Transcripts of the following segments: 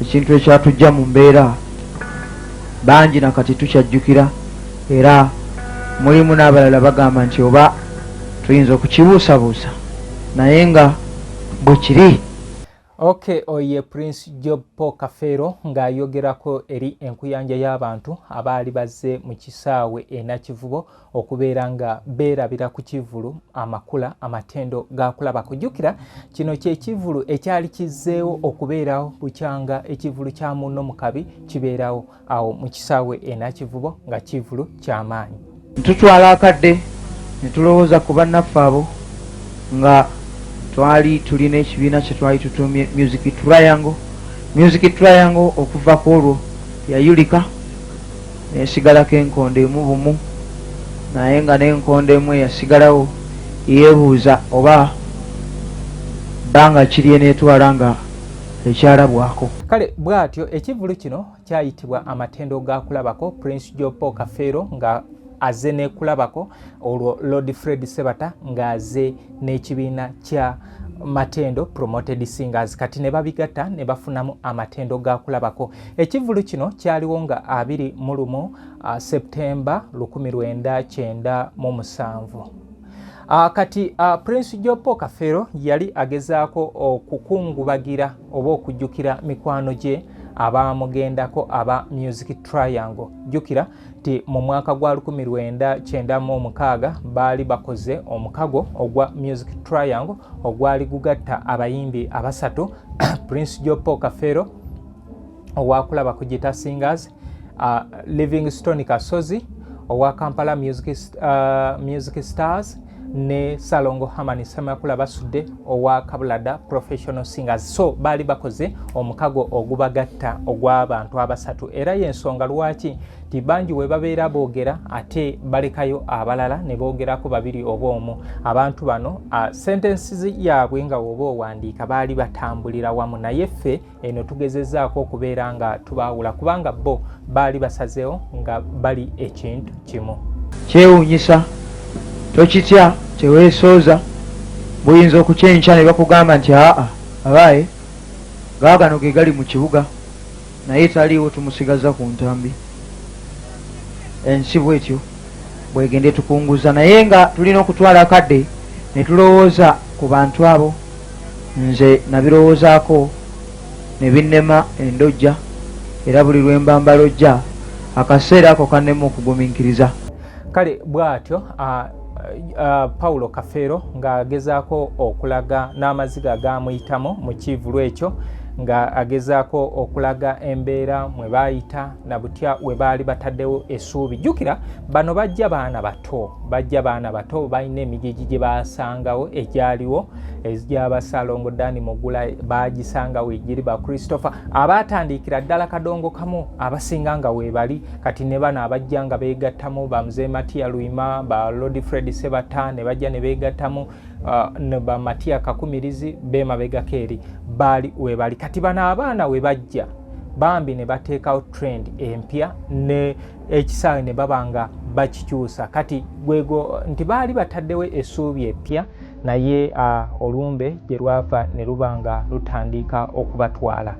ekintu ekyatujja mu mbeera bangi nakati tukyajjukira, era mulimu n'abalala bagamba nti oba tuyinza okukibuusabuusa naye nga bwe kiri. Okay, oye Prince Job Paul Kafeero ng'ayogerako eri enkuyanja y'abantu abaali bazze mu kisaawe e Nakivubo okubeera nga beerabira ku kivulu amakula amatendo g'akulaba. Kujjukira kino kye kivulu ekyali kizzeewo okubeerawo bukyanga ekivulu kya munno mu kabi kibeerawo awo mu kisaawe e Nakivubo nga kivulu ky'amaanyi. Tutwala akadde ne tulowooza ku bannaffe abo nga twali tulina ekibiina kye twali tutumye Music Triangle okuva ku olwo yayulika nesigalako enkondo emu bumu, naye nga n'enkondo emu yasigalawo yeebuuza oba bbanga kiri enetwala nga ekyalabwako. Kale bw'atyo ekivulu kino kyayitibwa amatendo g'akulabako. Prince Job Paul Kafeero nga azze n'ekulabako, olwo Lord Fred Sebata ng'azze n'ekibiina kya Matendo Promoted Singers, kati ne babigatta ne bafunamu amatendo g'akulabako. Ekivulu kino kyaliwo nga 21 Septemba 1997. Kati Prince Job Paul Kafeero yali agezaako okukungubagira oba okujjukira mikwano gye abamugendako aba Music Triangle. Jjukira ti mu mwaka gwa 1996 baali bakoze omukago ogwa Music Triangle ogwali gugatta abayimbi abasatu Prince Job Paul Kafeero owakulaba ku Gita Singers, Livingstone Kasozi owa Kampala Music Stars ne Salongo Hamani Semakula basudde owa Kabulada Professional Singers. So baali bakoze omukago ogubagatta ogw'abantu abasatu, era y'ensonga lwaki tibanji we babeera boogera ate balekayo abalala ne boogerako babiri oba omu. Abantu bano sentences yaabwe nga oba owandiika baali batambulira wamu, naye ffe eno tugezezzaako okubeera nga tubaawula kubanga bo baali basazeewo nga bali ekintu kimu. Kyewuunyisa, tokitya, teweesooza, buyinza okukyenkya ne bakugamba nti abaaye gaagano ge gali mu kibuga naye taliiwo, tumusigaza ku ntambi. Ensi bwetyo bwegende tukunguza, naye nga tulina okutwala akadde ne tulowooza ku bantu abo. Nze nabirowoozaako ne binnema endojja, era buli lwemba lojja akaseera ako kannema okugumiikiriza. Kale bw'atyo Paulo Kafeero ng'agezaako okulaga n'amaziga agamuyitamu mu kivulu ekyo, nga agezaako okulaga embeera mwe baayita na butya we baali bataddewo essuubi. Jjukira bano bajja baana bato balina emigigi gye baasangawo egyaliwo egy'abasalongo Dani Mogula baagisangawo egiri ba Christopher abaatandikira ddala kadongo kamu abasinga nga weebali, kati ne bano abajja nga beegattamu ba Mzee Matia Luima, ba Lord Fred Sebata ne bajja ne beegattamu ne ba Matia Kakumirizi beemabegako eri baali weebali. Kati bano abaana we bajja bambi ne bateekawo trend empya ne ekisaawe ne baba nga bakikyusa. Kati gwego nti baali bataddewo essuubi epya, naye olumbe gye lwava ne luba nga lutandika okubatwala.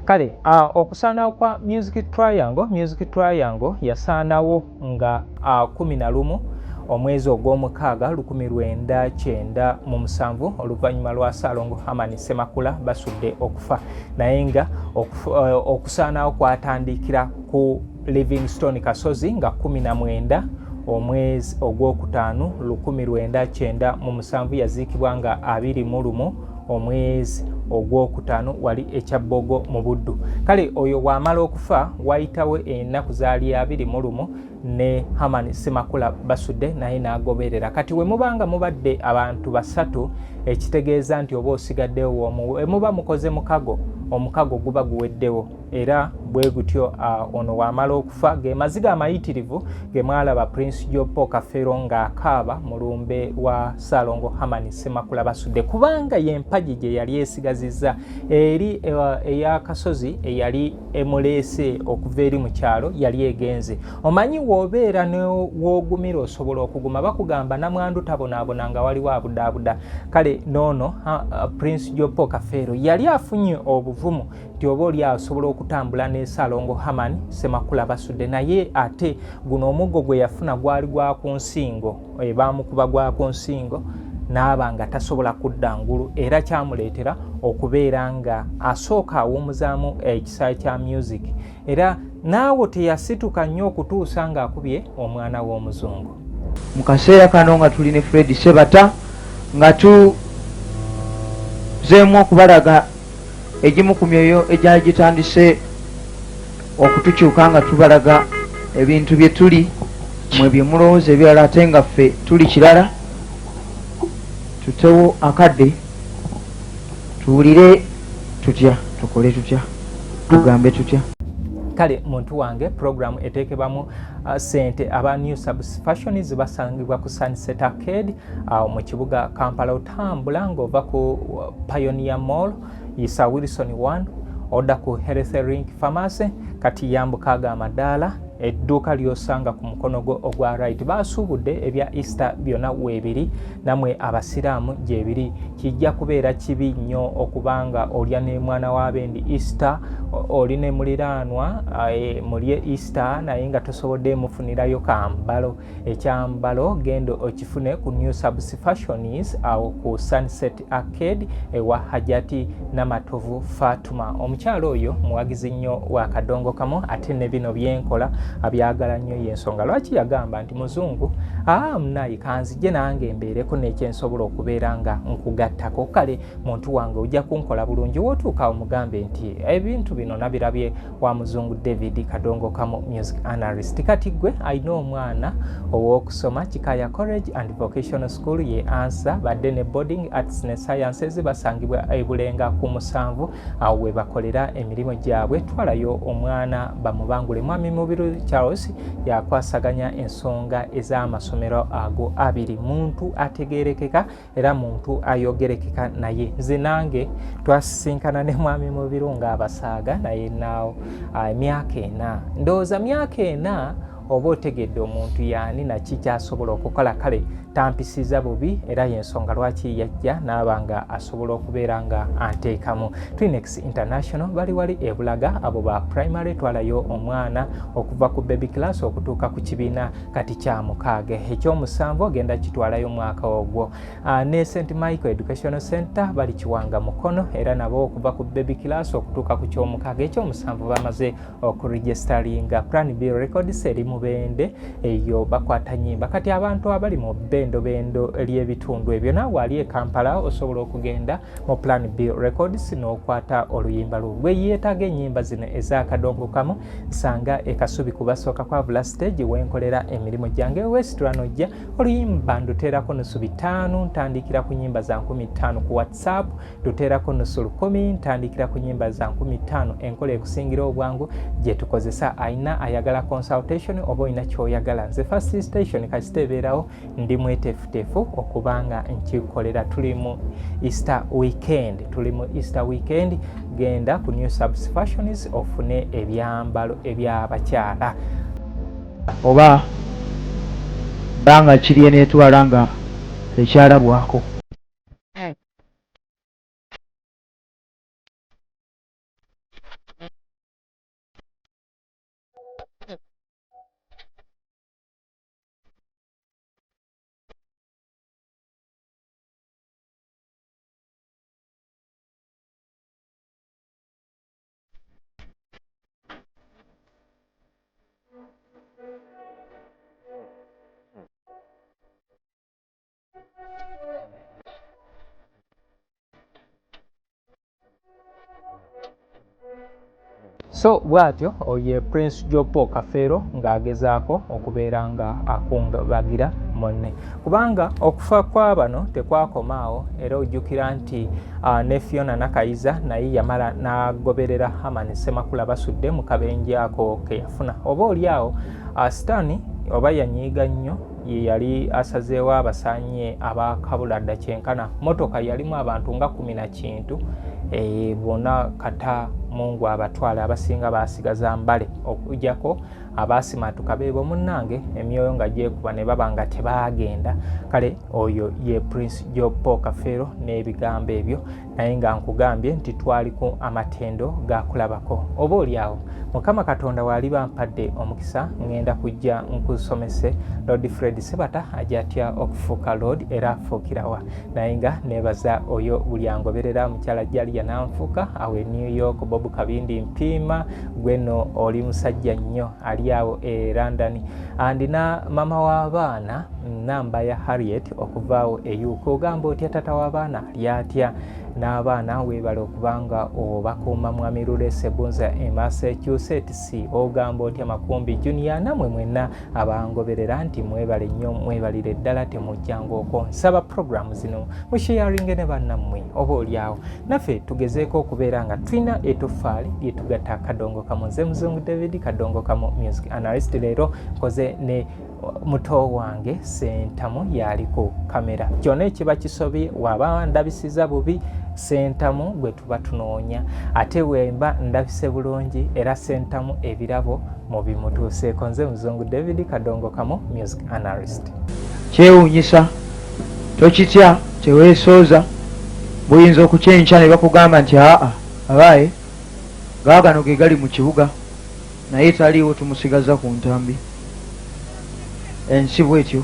Kale okusaanawo kwa Music Triangle yasaanawo nga 11 omwezi ogw'omukaaga 1997 oluvannyuma lwa Salongo Hamani Semakula basudde okufa, naye nga okusaanawo kwatandikira ku Livingstone Kasozi nga 19 omwezi ogw'okutaano 1997 yaziikibwa nga 21 omwezi ogwokutaano wali ekyabbogo mu Buddu. Kale oyo wamala okufa wayitawo ennaku zaali 21 ne Hamani Ssemakula Basudde naye n'agoberera. Kati we mubanga mubadde abantu 3 ekitegeeza nti oba osigaddewo muba mukoze omukago guba guweddewo era bwe gutyo ono wamala okufa ge maziga amayitirivu ge mwalaba Prince Jopo Kafeero ng'akaaba mu lumbe wa Ssaalongo Hamani Ssemakula Basudde kubanga y'empagi gye yali esigazizza eri ey'akasozi eyali emuleese okuva eri mu kyalo yali egenze. Omanyi w'obeera w'ogumira osobola okuguma bakugamba namwandu tabonaabona nga waliwo abudaabuda. Kale noono Prince Jopo Kafeero yali afunye obuvumu nti oba oli asobola okutambula ne Ssaalongo Hamani Ssemakula Basudde naye ate guno omuggo gwe yafuna gwali gwa ku nsingo baamukuba gwa ku nsingo n'aba nga tasobola kudda ngulu era kyamuleetera okubeera nga asooka awummuzaamu ekisaawe kya music era naawo teyasituka nnyo okutuusa ng'akubye omwana w'omuzungu. Mu kaseera kano nga tuli ne Fred Sebata nga tuzeemu okubalaga egimu ku myoyo egyali gitandise okutukyuka nga tubalaga ebintu bye tuli mwe bye mulowooza ebirala ate nga ffe tuli kirala. Tutewo akadde tuwulire tutya, tukole tutya, tugambe tutya. Kale muntu wange programu eteekebwamu sente aba New Subs Fashions basangibwa ku Sunset Arcade mu kibuga Kampala. Otambula ng'ova ku Pioneer Mall yisa Wilson 1 odda ku Health Link Pharmacy kati yambuka amadaala edduuka lyosanga ku mukono gwo ogwa right. Baasuubudde ebya Easter byonna weebiri namwe abasiraamu gyebiri. Kijja kubeera kibi nnyo okubanga olya ne mwana w'abendi Easter oli ne muliraanwa mulye Easter naye nga tosobodde mufunirayo kambalo. Ekyambalo gendo okifune ku New Subs Fashions awo ku Sunset Arcade ewa Hajati Namatovu Fatuma. Omukyalo oyo muwagizi nnyo wa kadongo kamu ate ne bino byenkola abyagala nnyo y'ensonga lwaki yagamba nti muzungu munayi kanzije nange mbeereko n'ekyensobola okubeera nga nkugattako. Kale muntu wange ojja kunkola bulungi wootuuka omugambe nti ebintu bino nabirabye wa muzungu David Kadongo Kamu music analyst. Kati gwe alina omwana ow'okusoma Kikaya College and Vocational School ye Answer badde ne boarding arts ne sciences basangibwa ebulenga ku 7 awo we bakolera emirimu gyabwe. Twalayo omwana bamubangule. Mwami Mubiru Charles yakwasaganya ensonga ez'amasomero ago abiri. Muntu ategerekeka era muntu ayogerekeka naye. Nze nange twasisinkana ne Mwami Mubiru ng'abasaaga naye naawo emyaka 4 ndowooza myaka 4 oba otegedde omuntu yaani naki kyasobola okukola. Kale tampisiza bubi era yensonga lwaki yajja n'abanga asobola okubeera nga anteekamu. Twinex International bali wali ebulaga abo ba primary twalayo omwana okuva ku baby class okutuuka ku kibiina kati kya 6 ekyomusanvu ogenda kitwalayo mwaka ogwo. Ne St Michael Educational Center bali Kiwanga Mukono era nabo okuva ku baby class okutuuka ku kyomukaga ekyomusanvu bamaze okuregistaringa. Plan B Records eri Mubende eyo bakwata nyimba. Kati abantu abali mu bendo ly'ebitundu ebyo naawe ali e Kampala osobola okugenda mu Plan B Records n'okwata oluyimba lwo. Gwe yeetaaga ennyimba zino ez'Akadongo Kamu nsanga e Kasubi kubasooka kwa Vula Stage wenkolera emirimu gyange. West Lwanojja oluyimba nduteerako nusu 5 ntandikira ku nnyimba za 15 ku WhatsApp, nduteerako nusu 10 ntandikira ku nnyimba za 15. Enkola ekusingira obwangu gye tukozesa ayina ayagala consultation oba olina kyoyagala. Nze first station kasiteebeerawo ndi mweteefuteefu okubanga nkikolera. Tuli mu Easter weekend genda ku New Subs Fashions ofune ebyambalo eby'abakyala oba banga kiri neetwala nga ekyalabwako. So bwatyo oye Prince Jopo Kafero ng'agezaako okubeera nga akungabagira munne, kubanga okufa kwa bano tekwakomaawo, era ojjukira nti ne Fiona Nakayiza naye yamala n'agoberera Hamani Ssemakula basudde mu kabenje ako ke yafuna. Oba oliawo Sitaani oba yanyiiga nnyo, ye yali asazeewo abasaanye abakabulada kyenkana, motoka yalimu abantu nga 10 na kintu, bonna kata Mungu abatwala abasinga basigaza mbale okujjako abasimatuka beebo munnange emyoyo nga gyekuba ne baba nga tebaagenda. Kale oyo ye Prince Jopo Kafero n'ebigambo ebyo, naye nga nkugambye nti twali ku amatendo gakulabako. Oba oliawo Mukama Katonda waali bampadde omukisa ngenda kujja nkusomese Lord Fred Sebata ajatya okufuuka Lord era afuukirawa, naye nga nebaza oyo buli angoberera mukyala jali yananfuuka awe New York Bob Kabindi Mpiima, gweno oli musajja nnyo ali awo e London, andina mama w'abaana namba ya Harriet okuvaawo eyuko. Ogamba otya tata w'abaana lyatya n'abaana weebala okubanga obakuuma mwami Lule Sebunza e Massachusetts, ogamba otya Makumbi Junior, namwe mwenna abangoberera nti mwebale nnyo, mwebalire ddala temujjangako. Nsaba programu zino musharinge ne bannammwe, oba oliawo naffe tugezeeko okubeera nga tulina etoffaali lyetugatta akadongo kamu. Nze Muzungu David Kadongo Kamu music analyst, leero nkoze ne muto wange Sentamu yali ku kamera. Kyonna ekiba kisobye waba ndabisiza bubi, Sentamu gwe tuba tunoonya, ate wemba ndabise bulungi era Sentamu ebirabo mu bimutuuseeko. Nze Muzungu David Kadongo Kamu music analyst. Kyewuunyisa, tokitya, teweesooza, buyinza okukyenkya ne bakugamba nti abaaye gaagano ge gali mu kibuga naye taliiwo, tumusigaza ku ntambi. Ensi bwetyo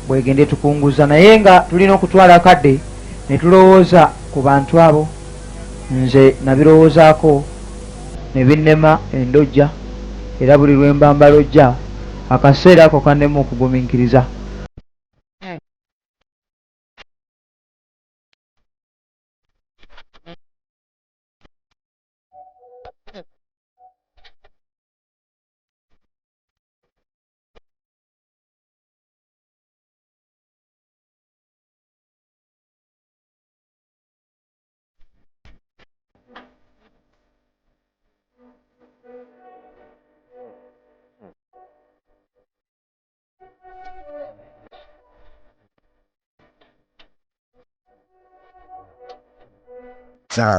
bwegende tukunguza, naye nga tulina okutwala akadde ne tulowooza ku bantu abo. Nze nabirowoozaako ne binnema endojja, era buli lwe mba mbalojja akaseera ako kannema okugumiikiriza.